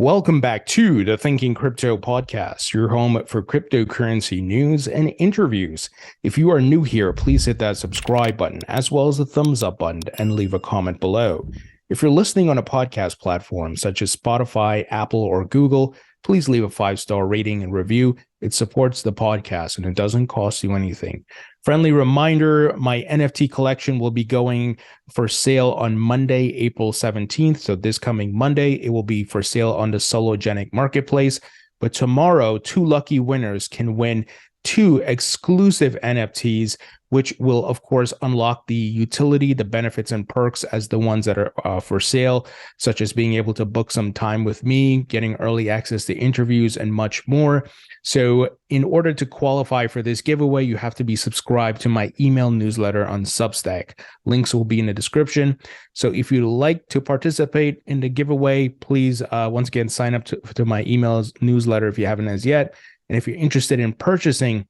Welcome back to the Thinking Crypto podcast, your home for cryptocurrency news and interviews. If you are new here, please hit that subscribe button as well as the thumbs up button and leave a comment below. If you're listening on a podcast platform such as Spotify, Apple, or Google, please leave a 5-star rating and review. It supports the podcast and it doesn't cost you anything. Friendly reminder, my NFT collection will be going for sale on Monday, April 17th. So this coming Monday, it will be for sale on the Sologenic marketplace. But tomorrow, 2 lucky winners can win 2 exclusive NFTs, which will, of course, unlock the utility, the benefits and perks as the ones that are for sale, such as being able to book some time with me, getting early access to interviews, and much more. So in order to qualify for this giveaway, you have to be subscribed to my email newsletter on Substack. Links will be in the description. So if you'd like to participate in the giveaway, please, once again, sign up to my email newsletter if you haven't as yet. And if you're interested in purchasing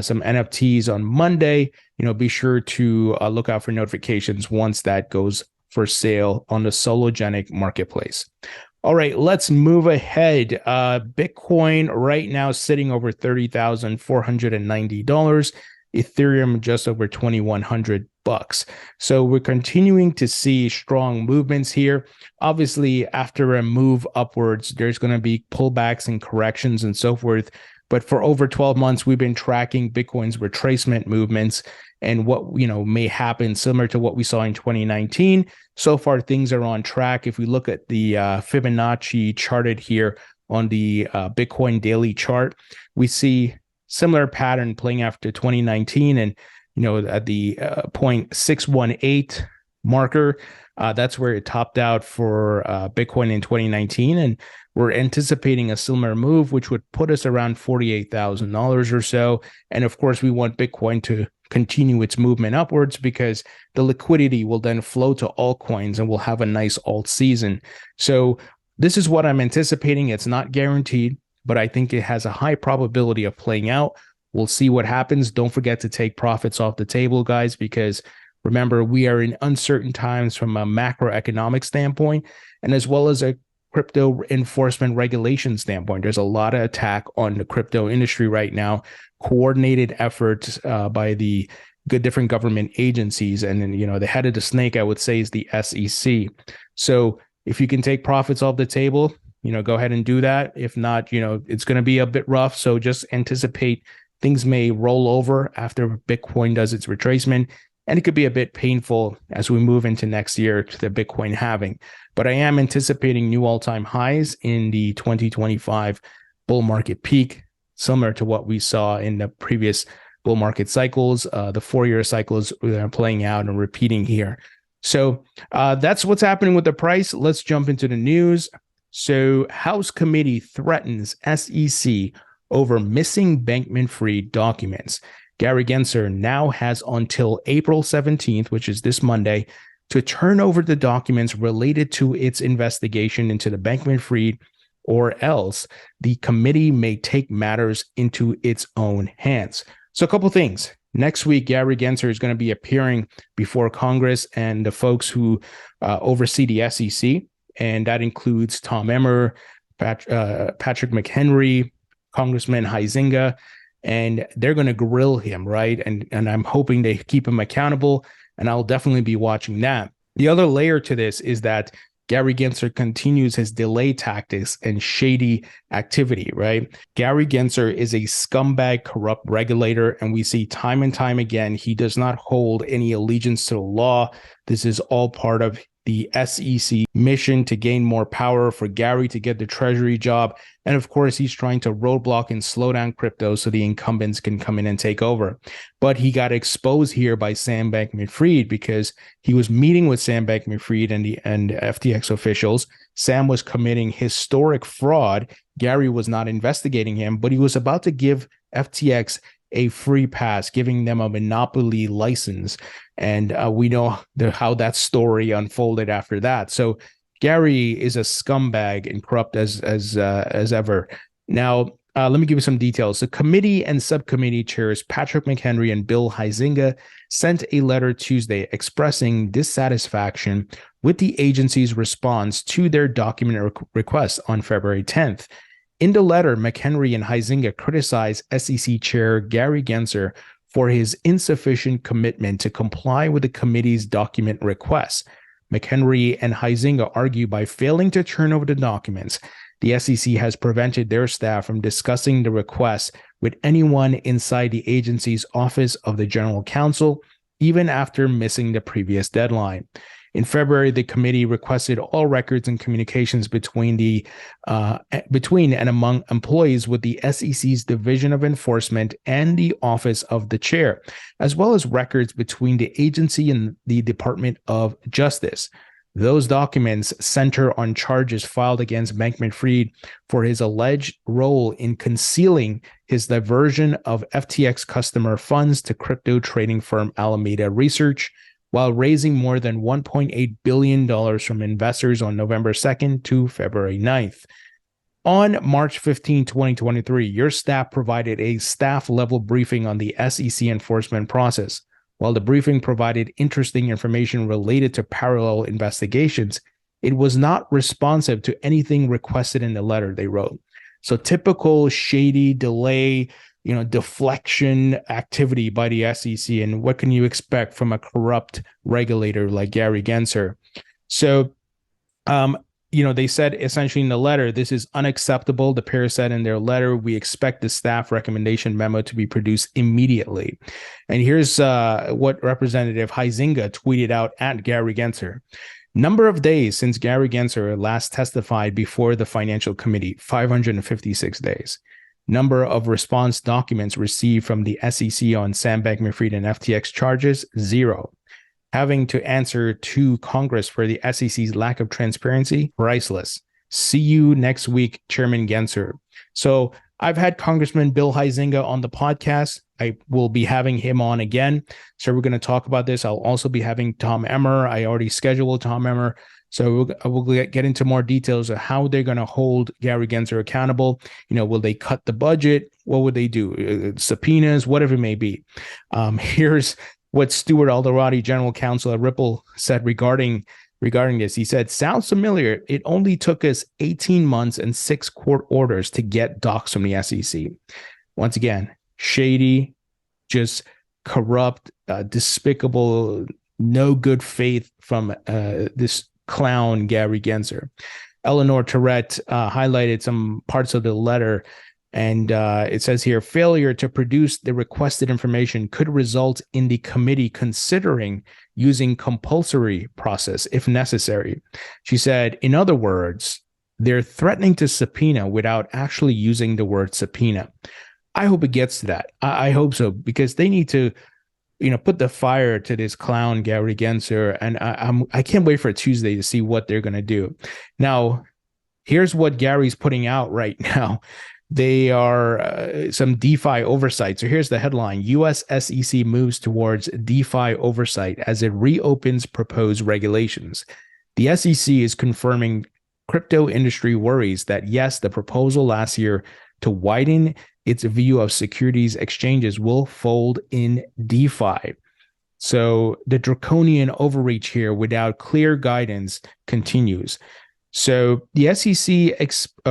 some NFTs on Monday, be sure to look out for notifications once that goes for sale on the Sologenic marketplace. All right, let's move ahead. Bitcoin right now sitting over $30,490. Ethereum just over $2,100. So we're continuing to see strong movements here. Obviously, after a move upwards, there's going to be pullbacks and corrections and so forth. But for over 12 months, we've been tracking Bitcoin's retracement movements and what may happen, similar to what we saw in 2019. So far, things are on track. If we look at the Fibonacci charted here on the Bitcoin daily chart, we see similar pattern playing after 2019, and at the 0.618 marker, that's where it topped out for Bitcoin in 2019, and we're anticipating a similar move, which would put us around $48,000 or so. And of course, we want Bitcoin to continue its movement upwards because the liquidity will then flow to altcoins and we'll have a nice alt season. So this is what I'm anticipating. It's not guaranteed, but I think it has a high probability of playing out. We'll see what happens. Don't forget to take profits off the table, guys, because remember, we are in uncertain times from a macroeconomic standpoint and as well as a crypto enforcement regulation standpoint. There's a lot of attack on the crypto industry right now, coordinated efforts by the different government agencies. And then, the head of the snake, I would say, is the SEC. So if you can take profits off the table, go ahead and do that. If not, it's going to be a bit rough. So just anticipate things may roll over after Bitcoin does its retracement. And it could be a bit painful as we move into next year to the Bitcoin halving. But I am anticipating new all-time highs in the 2025 bull market peak, similar to what we saw in the previous bull market cycles. The 4-year cycles are playing out and repeating here. So that's what's happening with the price. Let's jump into the news. So House Committee threatens SEC over missing Bankman-Fried documents. Gary Gensler now has until April 17th, which is this Monday, to turn over the documents related to its investigation into the Bankman-Fried, or else the committee may take matters into its own hands. So a couple things. Next week, Gary Gensler is going to be appearing before Congress and the folks who oversee the SEC, and that includes Tom Emmer, Patrick McHenry, Congressman Huizenga, and they're going to grill him, right? And I'm hoping they keep him accountable, and I'll definitely be watching that. The other layer to this is that Gary Gensler continues his delay tactics and shady activity, right? Gary Gensler is a scumbag, corrupt regulator, and we see time and time again, he does not hold any allegiance to the law. This is all part of the SEC mission to gain more power for Gary to get the treasury job. And of course, he's trying to roadblock and slow down crypto so the incumbents can come in and take over. But he got exposed here by Sam Bankman-Fried because he was meeting with Sam Bankman-Fried and FTX officials. Sam was committing historic fraud. Gary was not investigating him, but he was about to give FTX a free pass, giving them a monopoly license. And we know how that story unfolded after that. So Gary is a scumbag and corrupt as ever. Now, Let me give you some details. The committee and subcommittee chairs Patrick McHenry and Bill Huizenga sent a letter Tuesday expressing dissatisfaction with the agency's response to their document request on February 10th. In the letter, McHenry and Huizenga criticized SEC Chair Gary Gensler for his insufficient commitment to comply with the committee's document requests. McHenry and Huizenga argue by failing to turn over the documents, the SEC has prevented their staff from discussing the request with anyone inside the agency's Office of the General Counsel, even after missing the previous deadline. In February, the committee requested all records and communications between and among employees with the SEC's Division of Enforcement and the Office of the Chair, as well as records between the agency and the Department of Justice. Those documents center on charges filed against Bankman-Fried for his alleged role in concealing his diversion of FTX customer funds to crypto trading firm Alameda Research, while raising more than $1.8 billion from investors on November 2nd to February 9th. On March 15, 2023, your staff provided a staff-level briefing on the SEC enforcement process. While the briefing provided interesting information related to parallel investigations, it was not responsive to anything requested in the letter they wrote. So typical shady delay, deflection activity by the SEC. And what can you expect from a corrupt regulator like Gary Gensler? So, they said essentially in the letter, this is unacceptable. The pair said in their letter, we expect the staff recommendation memo to be produced immediately. And here's what Representative Huizenga tweeted out at Gary Gensler. Number of days since Gary Gensler last testified before the Financial Committee, 556 days. Number of response documents received from the SEC on Sam Bankman-Fried and FTX charges, 0. Having to answer to Congress for the SEC's lack of transparency, priceless. See you next week, Chairman Gensler. So I've had Congressman Bill Huizenga on the podcast. I will be having him on again. So we're going to talk about this. I'll also be having Tom Emmer. I already scheduled Tom Emmer. So we'll get into more details of how they're going to hold Gary Gensler accountable. Will they cut the budget? What would they do? Subpoenas, whatever it may be. Here's what Stuart Alderati, General Counsel at Ripple, said regarding this. He said, sounds familiar. It only took us 18 months and 6 court orders to get docs from the SEC. Once again, shady, just corrupt, despicable, no good faith from this clown, Gary Gensler. Eleanor Tourette highlighted some parts of the letter. And it says here, failure to produce the requested information could result in the committee considering using compulsory process if necessary. She said, in other words, they're threatening to subpoena without actually using the word subpoena. I hope it gets to that. I hope so, because they need to, put the fire to this clown, Gary Gensler. And I can't wait for Tuesday to see what they're going to do. Now, here's what Gary's putting out right now. They are some DeFi oversight. So here's the headline. U.S. SEC moves towards DeFi oversight as it reopens proposed regulations. The SEC is confirming crypto industry worries that, yes, the proposal last year to widen its view of securities exchanges will fold in DeFi. So the draconian overreach here without clear guidance continues. So the SEC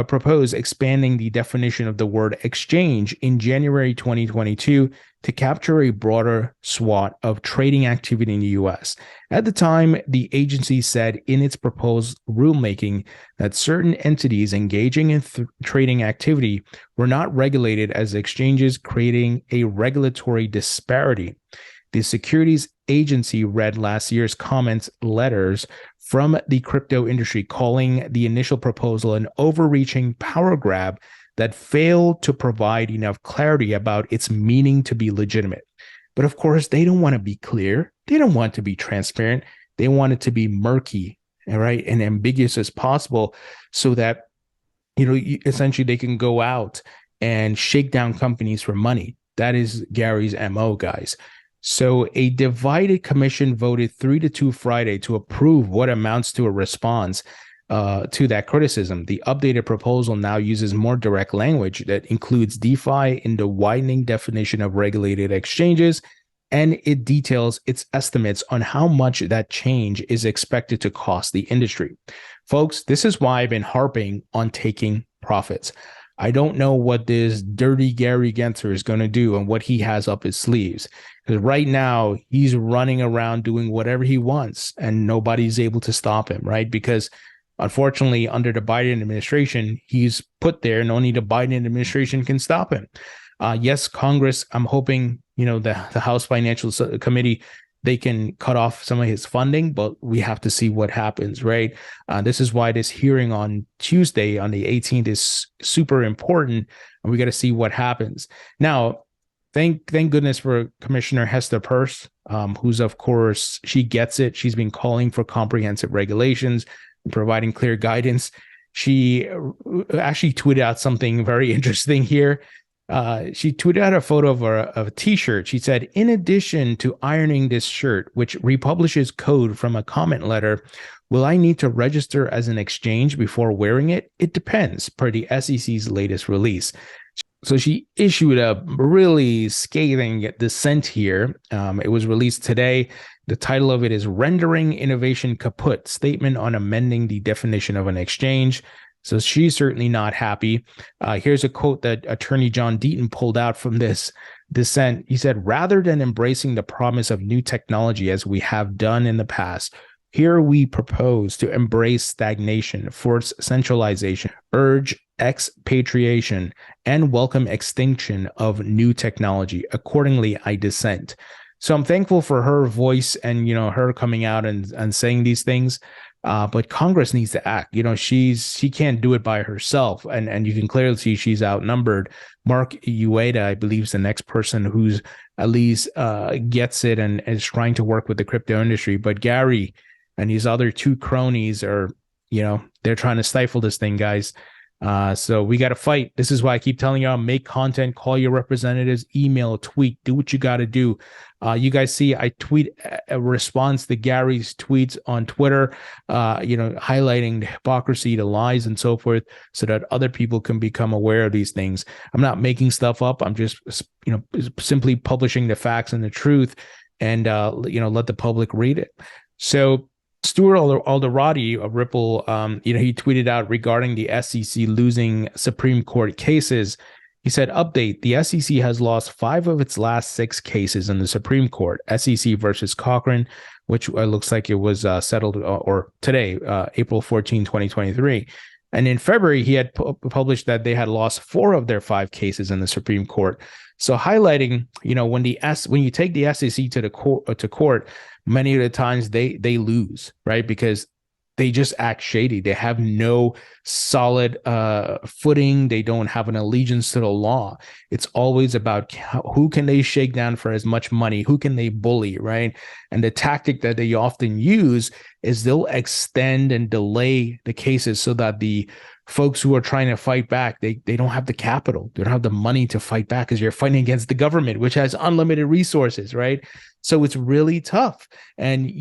proposed expanding the definition of the word exchange in January 2022 to capture a broader swath of trading activity in the U.S. At the time, the agency said in its proposed rulemaking that certain entities engaging in trading activity were not regulated as exchanges, creating a regulatory disparity. The securities agency read last year's comments letters from the crypto industry, calling the initial proposal an overreaching power grab that failed to provide enough clarity about its meaning to be legitimate. But of course, they don't want to be clear. They don't want to be transparent. They want it to be murky, all right, and ambiguous as possible so that, essentially they can go out and shake down companies for money. That is Gary's MO, guys. So a divided commission voted 3-2 Friday to approve what amounts to a response to that criticism. The updated proposal now uses more direct language that includes DeFi in the widening definition of regulated exchanges, and it details its estimates on how much that change is expected to cost the industry. Folks, this is why I've been harping on taking profits. I don't know what this dirty Gary Gensler is going to do and what he has up his sleeves. Because right now, he's running around doing whatever he wants and nobody's able to stop him, right? Because unfortunately, under the Biden administration, he's put there and only the Biden administration can stop him. Yes, Congress, I'm hoping, the House Financial Committee, they can cut off some of his funding, but we have to see what happens, right? This is why this hearing on Tuesday, on the 18th, is super important, and we got to see what happens. Now, thank goodness for Commissioner Hester Peirce, who's, of course, she gets it. She's been calling for comprehensive regulations and providing clear guidance. She actually tweeted out something very interesting here. She tweeted out a photo of a t-shirt. She said, in addition to ironing this shirt, which republishes code from a comment letter, will I need to register as an exchange before wearing it? It depends, per the SEC's latest release. So she issued a really scathing dissent here. It was released today. The title of it is Rendering Innovation Kaput, Statement on Amending the Definition of an Exchange. So she's certainly not happy. Here's a quote that Attorney John Deaton pulled out from this dissent. He said, rather than embracing the promise of new technology as we have done in the past, here we propose to embrace stagnation, force centralization, urge expatriation, and welcome extinction of new technology. Accordingly, I dissent. So I'm thankful for her voice and, her coming out and saying these things. But Congress needs to act. She can't do it by herself, and you can clearly see she's outnumbered. Mark Ueda, I believe, is the next person who's at least gets it and is trying to work with the crypto industry. But Gary and his other two cronies are, they're trying to stifle this thing, guys. So we got to fight. This is why I keep telling y'all, make content, call your representatives, email, tweet, do what you got to do. You guys see, I tweet a response to Gary's tweets on Twitter, highlighting the hypocrisy, the lies, and so forth, so that other people can become aware of these things. I'm not making stuff up. I'm just, simply publishing the facts and the truth, and let the public read it. So Stuart Alderati of Ripple, he tweeted out regarding the SEC losing Supreme Court cases. He said, update, the SEC has lost 5 of its last 6 cases in the Supreme Court. SEC versus Cochran, which looks like it was settled or today, April 14, 2023. And in February, he had published that they had lost 4 of their 5 cases in the Supreme Court. So highlighting, when you take the SEC to court, many of the times they lose, right? Because they just act shady. They have no solid footing. They don't have an allegiance to the law. It's always about who can they shake down for as much money? Who can they bully, right? And the tactic that they often use is they'll extend and delay the cases so that the folks who are trying to fight back, they don't have the capital. They don't have the money to fight back because you're fighting against the government, which has unlimited resources, right? So it's really tough. And,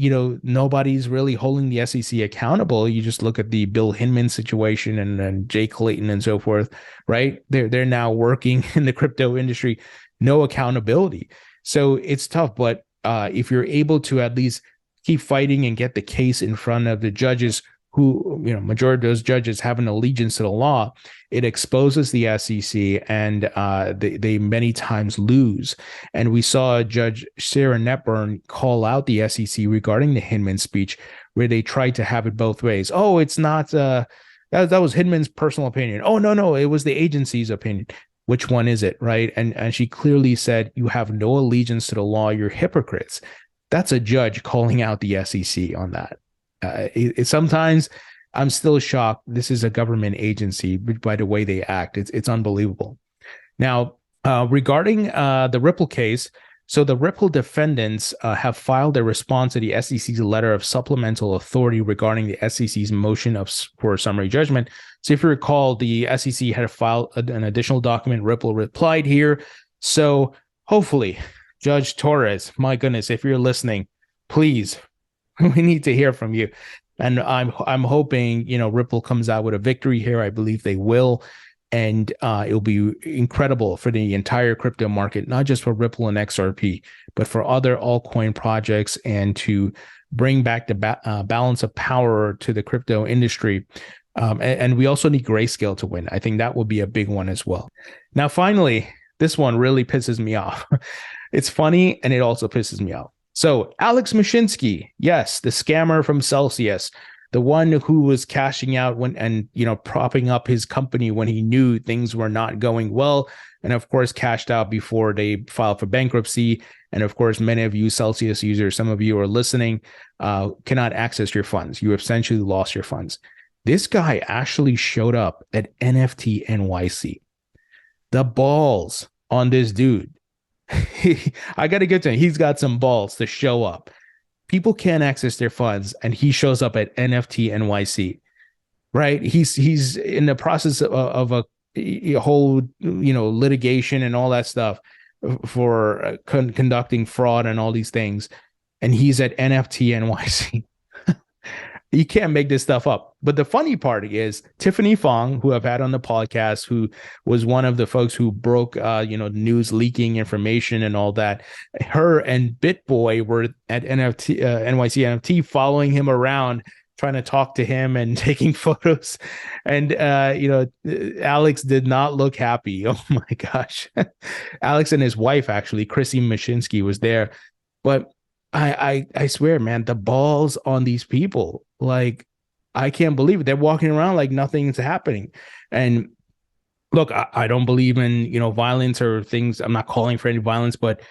nobody's really holding the SEC accountable. You just look at the Bill Hinman situation and Jay Clayton and so forth, right? They're now working in the crypto industry, no accountability. So it's tough. But if you're able to at least keep fighting and get the case in front of the judges who, majority of those judges have an allegiance to the law, it exposes the SEC, and they many times lose. And we saw Judge Sarah Netburn call out the SEC regarding the Hinman speech, where they tried to have it both ways. Oh, it's not, that was Hinman's personal opinion. Oh, no, it was the agency's opinion. Which one is it, right? And she clearly said, you have no allegiance to the law, you're hypocrites. That's a judge calling out the SEC on that. Sometimes I'm still shocked. This is a government agency by the way they act. It's unbelievable. Now, regarding the Ripple case, so the Ripple defendants have filed a response to the SEC's letter of supplemental authority regarding the SEC's motion for a summary judgment. So if you recall, the SEC had filed an additional document. Ripple replied here. So hopefully, Judge Torres, my goodness, if you're listening, please, we need to hear from you. And I'm hoping, Ripple comes out with a victory here. I believe they will. And it'll be incredible for the entire crypto market, not just for Ripple and XRP, but for other altcoin projects, and to bring back the balance of power to the crypto industry. And we also need Grayscale to win. I think that will be a big one as well. Now, finally, this one really pisses me off. It's funny, and it also pisses me off. So Alex Mashinsky, yes, the scammer from Celsius, the one who was cashing out and propping up his company when he knew things were not going well, and of course cashed out before they filed for bankruptcy. And of course, many of you Celsius users, some of you are listening, cannot access your funds. You essentially lost your funds. This guy actually showed up at NFT NYC. The balls on this dude. I got to get to him. He's got some balls to show up. People can't access their funds, and he shows up at NFT NYC, right? He's in the process of a whole, litigation and all that stuff for conducting fraud and all these things. And he's at NFT NYC. You can't make this stuff up. But the funny part is Tiffany Fong, who I've had on the podcast, who was one of the folks who broke, news leaking information and all that. Her and BitBoy were at NYC NFT, following him around, trying to talk to him and taking photos. And, Alex did not look happy. Oh my gosh. Alex and his wife, actually, Chrissy Mashinsky, was there. But I swear, man, the balls on these people. Like, I can't believe it. They're walking around like nothing's happening. And look, I don't believe in, violence or things. I'm not calling for any violence, but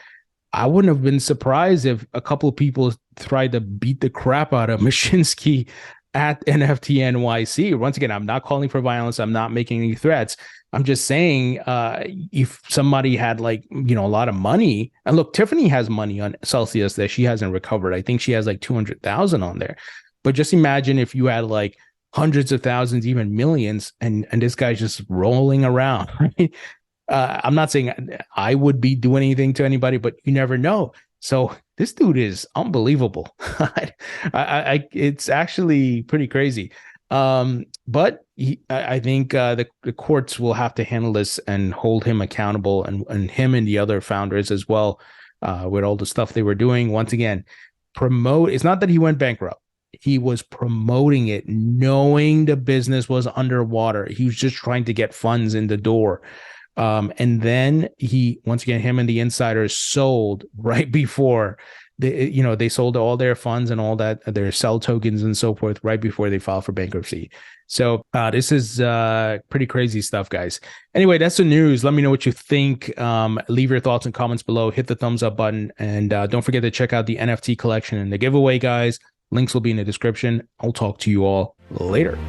I wouldn't have been surprised if a couple of people tried to beat the crap out of Mashinsky at NFT NYC. Once again, I'm not calling for violence. I'm not making any threats. I'm just saying, if somebody had a lot of money, and look, Tiffany has money on Celsius that she hasn't recovered. I think she has like 200,000 on there. But just imagine if you had like hundreds of thousands, even millions, and this guy's just rolling around. Right? I'm not saying I would be doing anything to anybody, but you never know. So this dude is unbelievable. It's actually pretty crazy. But I think the courts will have to handle this and hold him accountable, and him and the other founders as well, with all the stuff they were doing. Once again, it's not that he went bankrupt. He was promoting it, knowing the business was underwater. He was just trying to get funds in the door. And then once again, him and the insiders sold right before they sold all their funds and all that, their sell tokens and so forth, right before they filed for bankruptcy. So this is pretty crazy stuff, guys. Anyway, that's the news. Let me know what you think. Leave your thoughts and comments below. Hit the thumbs up button. And don't forget to check out the NFT collection and the giveaway, guys. Links will be in the description. I'll talk to you all later.